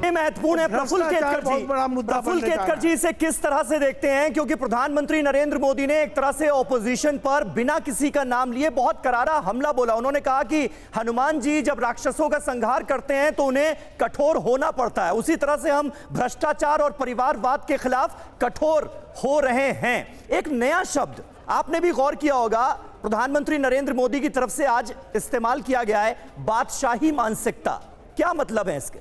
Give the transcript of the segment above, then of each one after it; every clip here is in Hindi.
ये महत्वपूर्ण है। प्रफुल्ल केतकर जी इसे किस तरह से देखते हैं, क्योंकि प्रधानमंत्री नरेंद्र मोदी ने एक तरह से ऑपोजिशन पर बिना किसी का नाम लिए बहुत करारा हमला बोला। उन्होंने कहा कि हनुमान जी जब राक्षसों का संहार करते हैं तो उन्हें कठोर होना पड़ता है, उसी तरह से हम भ्रष्टाचार और परिवारवाद के खिलाफ कठोर हो रहे हैं। एक नया शब्द आपने भी गौर किया होगा, प्रधानमंत्री नरेंद्र मोदी की तरफ से आज इस्तेमाल किया गया है, बादशाही मानसिकता। क्या मतलब है इसके?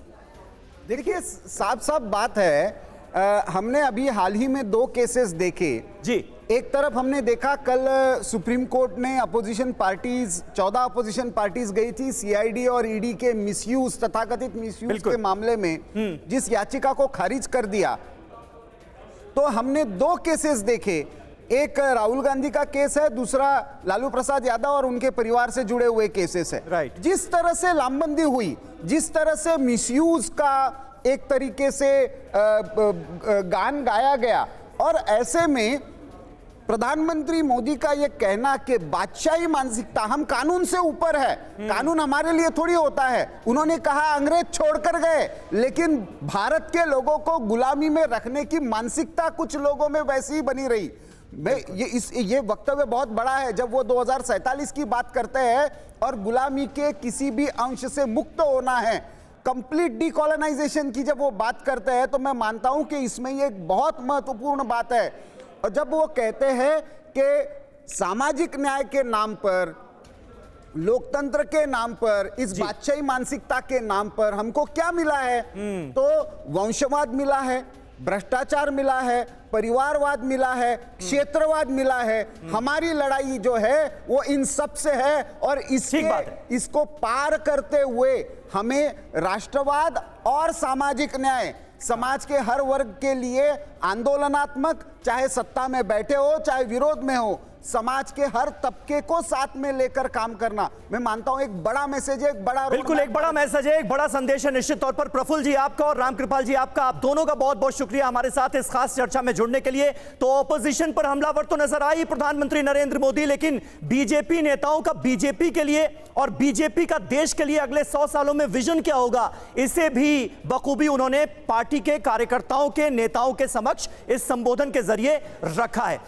देखिए, साफ साफ बात है, हमने अभी हाल ही में 2 केसेस देखे जी। एक तरफ हमने देखा कल सुप्रीम कोर्ट ने अपोजिशन पार्टीज 14 अपोजिशन पार्टीज गई थी सीआईडी और ईडी के मिसयूज, तथाकथित मिसयूज के मामले में जिस याचिका को खारिज कर दिया। तो हमने 2 केसेस देखे, एक राहुल गांधी का केस है, दूसरा लालू प्रसाद यादव और उनके परिवार से जुड़े हुए केसेस है। राइट। जिस तरह से लामबंदी हुई, जिस तरह से मिसयूज का एक तरीके से गान गाया गया, और ऐसे में प्रधानमंत्री मोदी का यह कहना कि बादशाही मानसिकता, हम कानून से ऊपर है, कानून हमारे लिए थोड़ी होता है। उन्होंने कहा अंग्रेज छोड़कर गए, लेकिन भारत के लोगों को गुलामी में रखने की मानसिकता कुछ लोगों में वैसी ही बनी रही। ये वक्तव्य बहुत बड़ा है जब वो 2047 की बात करते हैं और गुलामी के किसी भी अंश से मुक्त होना है, कंप्लीट डीकॉलोनाइजेशन की जब वो बात करते हैं, तो मैं मानता हूं कि इसमें ये एक बहुत महत्वपूर्ण बात है। और जब वो कहते हैं कि सामाजिक न्याय के नाम पर, लोकतंत्र के नाम पर, इस बादशाही मानसिकता के नाम पर हमको क्या मिला है, तो वंशवाद मिला है, भ्रष्टाचार मिला है, परिवारवाद मिला है, क्षेत्रवाद मिला है। हमारी लड़ाई जो है वो इन सब से है, और इसको पार करते हुए हमें राष्ट्रवाद और सामाजिक न्याय, समाज के हर वर्ग के लिए आंदोलनात्मक, चाहे सत्ता में बैठे हो चाहे विरोध में हो, समाज के हर तबके को साथ में लेकर काम करना, मैं मानता हूं एक बड़ा मैसेज है, एक बड़ा, बिल्कुल एक बड़ा मैसेज है, एक बड़ा संदेश है निश्चित तौर पर। प्रफुल्ल जी आपका और रामकृपाल जी आपका, आप दोनों का बहुत बहुत शुक्रिया हमारे साथ इस खास चर्चा में जुड़ने के लिए। तो ऑपोजिशन पर हमलावर तो नजर आई प्रधानमंत्री नरेंद्र मोदी, लेकिन बीजेपी नेताओं का बीजेपी के लिए और बीजेपी का देश के लिए अगले 100 सालों में विजन क्या होगा, इसे भी बखूबी उन्होंने पार्टी के कार्यकर्ताओं के, नेताओं के समक्ष इस संबोधन के जरिए रखा है।